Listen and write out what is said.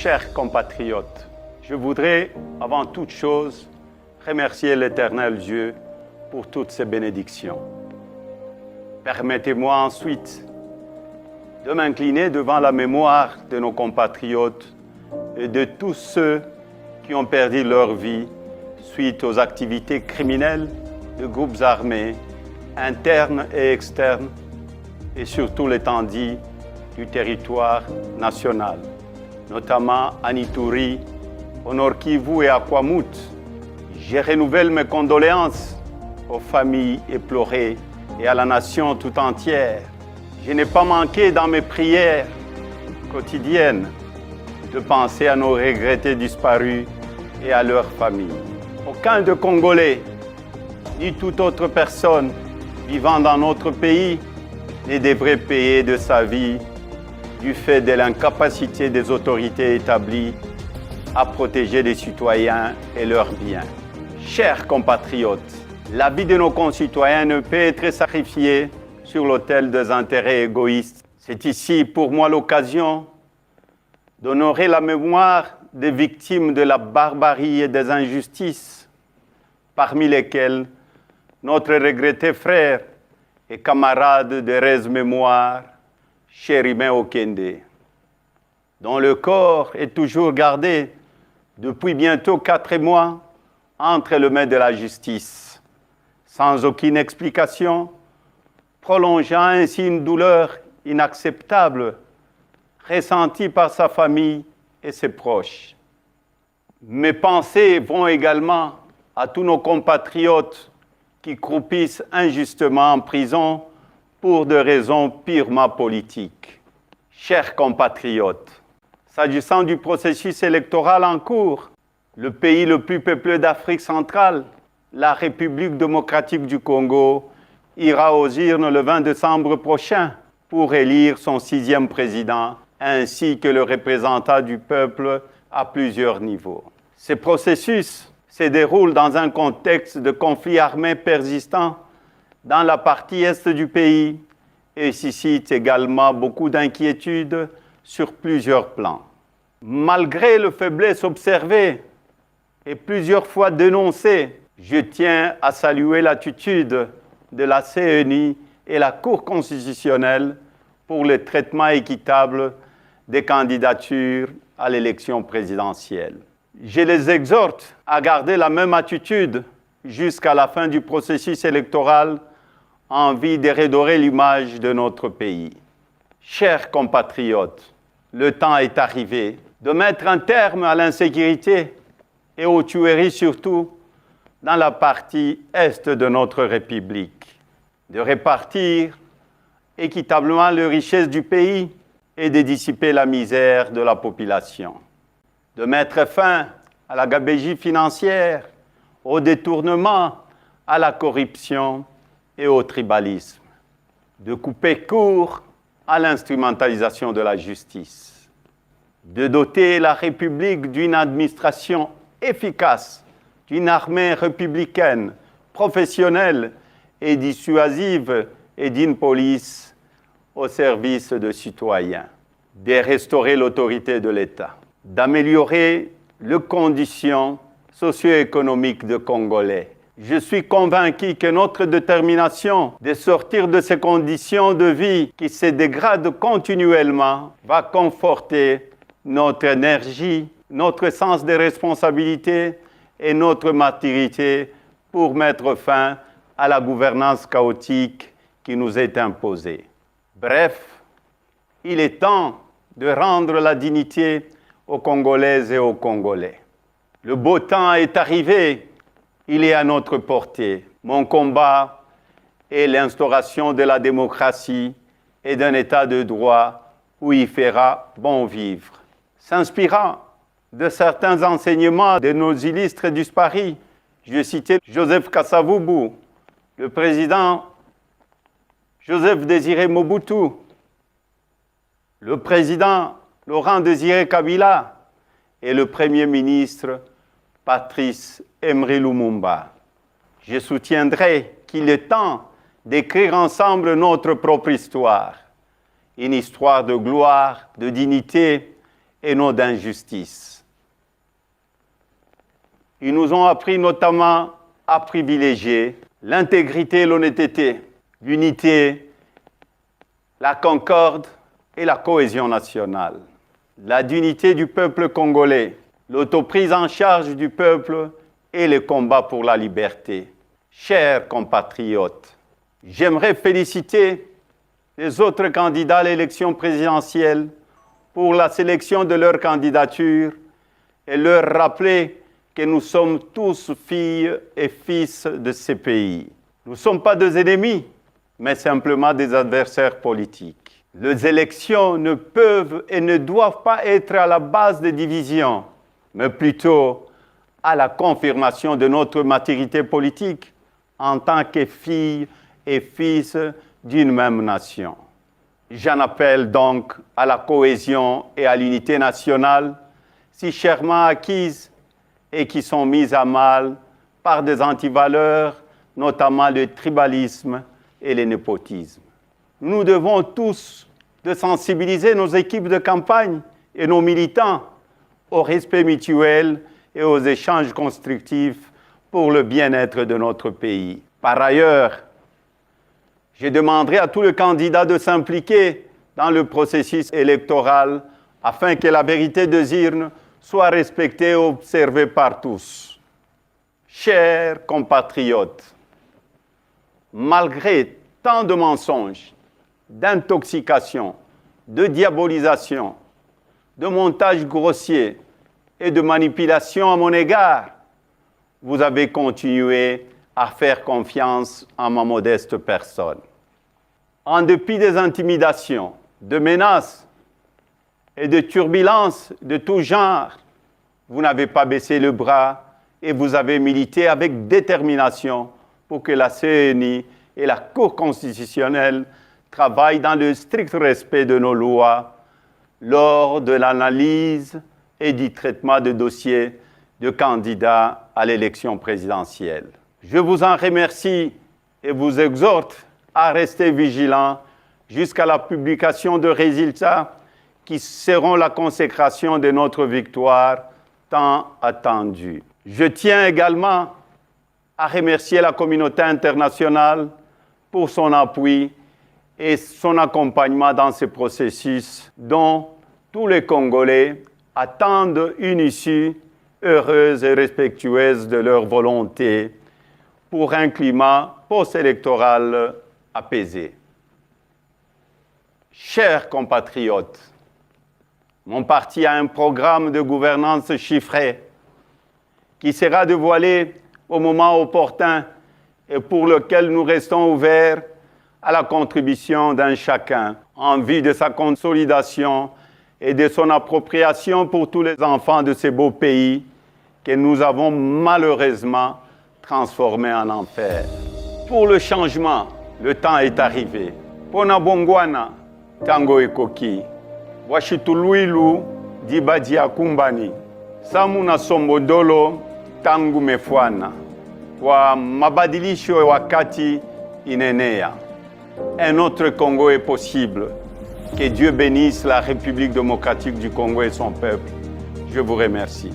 chers compatriotes, je voudrais, avant toute chose, remercier l'Éternel Dieu pour toutes ses bénédictions. Permettez-moi ensuite de m'incliner devant la mémoire de nos compatriotes et de tous ceux qui ont perdu leur vie suite aux activités criminelles de groupes armés, internes et externes, et surtout l'étendue du territoire national, notamment à Ituri, au Nord Kivu et à Kwamut. Je renouvelle mes condoléances aux familles éplorées et à la nation tout entière. Je n'ai pas manqué dans mes prières quotidiennes de penser à nos regrettés disparus et à leurs familles. Aucun de Congolais, ni toute autre personne vivant dans notre pays ne devrait payer de sa vie du fait de l'incapacité des autorités établies à protéger les citoyens et leurs biens. Chers compatriotes, la vie de nos concitoyens ne peut être sacrifiée sur l'autel des intérêts égoïstes. C'est ici pour moi l'occasion d'honorer la mémoire des victimes de la barbarie et des injustices, parmi lesquelles notre regretté frère et camarade de Rez Mémoire, Chérimain Okende, dont le corps est toujours gardé depuis bientôt 4 mois entre les mains de la justice, sans aucune explication, prolongeant ainsi une douleur inacceptable ressentie par sa famille et ses proches. Mes pensées vont également à tous nos compatriotes qui croupissent injustement en prison pour des raisons purement politiques. Chers compatriotes, s'agissant du processus électoral en cours, le pays le plus peuplé d'Afrique centrale, la République démocratique du Congo, ira aux urnes le 20 décembre prochain pour élire son 6e président, ainsi que le représentant du peuple à plusieurs niveaux. Ce processus se déroule dans un contexte de conflit armé persistant dans la partie est du pays et suscite également beaucoup d'inquiétudes sur plusieurs plans. Malgré les faiblesses observées et plusieurs fois dénoncées, je tiens à saluer l'attitude de la CENI et la Cour constitutionnelle pour le traitement équitable des candidatures à l'élection présidentielle. Je les exhorte à garder la même attitude jusqu'à la fin du processus électoral en vue de redorer l'image de notre pays. Chers compatriotes, le temps est arrivé de mettre un terme à l'insécurité et aux tueries surtout dans la partie est de notre République, de répartir équitablement les richesses du pays et de dissiper la misère de la population, de mettre fin à la gabegie financière, au détournement, à la corruption et au tribalisme, de couper court à l'instrumentalisation de la justice, de doter la République d'une administration efficace, d'une armée républicaine, professionnelle et dissuasive et d'une police au service des citoyens, de restaurer l'autorité de l'État, d'améliorer les conditions socio-économiques des Congolais. Je suis convaincu que notre détermination de sortir de ces conditions de vie qui se dégradent continuellement va conforter notre énergie, notre sens de responsabilité et notre maturité pour mettre fin à la gouvernance chaotique qui nous est imposée. Bref, il est temps de rendre la dignité aux Congolaises et aux Congolais. Le beau temps est arrivé, il est à notre portée. Mon combat est l'instauration de la démocratie et d'un état de droit où il fera bon vivre. S'inspirant de certains enseignements de nos illustres disparus, je citais Joseph Kasavubu, le président Joseph Désiré Mobutu, le président Laurent Désiré Kabila et le premier ministre Patrice Emery Lumumba. Je soutiendrai qu'il est temps d'écrire ensemble notre propre histoire, une histoire de gloire, de dignité et non d'injustice. Ils nous ont appris notamment à privilégier l'intégrité et l'honnêteté, l'unité, la concorde et la cohésion nationale, la dignité du peuple congolais, l'autoprise en charge du peuple et le combat pour la liberté. Chers compatriotes, j'aimerais féliciter les autres candidats à l'élection présidentielle pour la sélection de leur candidature et leur rappeler que nous sommes tous filles et fils de ces pays. Nous ne sommes pas des ennemis, mais simplement des adversaires politiques. Les élections ne peuvent et ne doivent pas être à la base des divisions, mais plutôt à la confirmation de notre maturité politique en tant que filles et fils d'une même nation. J'en appelle donc à la cohésion et à l'unité nationale, si chèrement acquises et qui sont mises à mal par des antivaleurs, notamment le tribalisme et le népotisme. Nous devons tous de sensibiliser nos équipes de campagne et nos militants au respect mutuel et aux échanges constructifs pour le bien-être de notre pays. Par ailleurs, je demanderai à tous les candidats de s'impliquer dans le processus électoral afin que la vérité des urnes soit respectée et observée par tous. Chers compatriotes, malgré tant de mensonges, d'intoxication, de diabolisation, de montages grossiers et de manipulations à mon égard, vous avez continué à faire confiance en ma modeste personne. En dépit des intimidations, de menaces et de turbulences de tout genre, vous n'avez pas baissé le bras et vous avez milité avec détermination pour que la CENI et la Cour constitutionnelle travaillent dans le strict respect de nos lois lors de l'analyse et du traitement de dossiers de candidats à l'élection présidentielle. Je vous en remercie et vous exhorte à rester vigilants jusqu'à la publication de résultats qui seront la consécration de notre victoire tant attendue. Je tiens également à remercier la communauté internationale pour son appui et son accompagnement dans ce processus dont tous les Congolais attendent une issue heureuse et respectueuse de leur volonté pour un climat post-électoral apaisé. Chers compatriotes, mon parti a un programme de gouvernance chiffré qui sera dévoilé au moment opportun et pour lequel nous restons ouverts à la contribution d'un chacun en vue de sa consolidation et de son appropriation pour tous les enfants de ces beaux pays que nous avons malheureusement transformés en enfer. Pour le changement, le temps est arrivé. Pona bongwana, tango ekoki. Washituluilu, dibadi akumbani. Samuna sombodolo, tangu mefwana. Kwa mabadilisho ya wakati inenea. Un autre Congo est possible. Que Dieu bénisse la République démocratique du Congo et son peuple. Je vous remercie.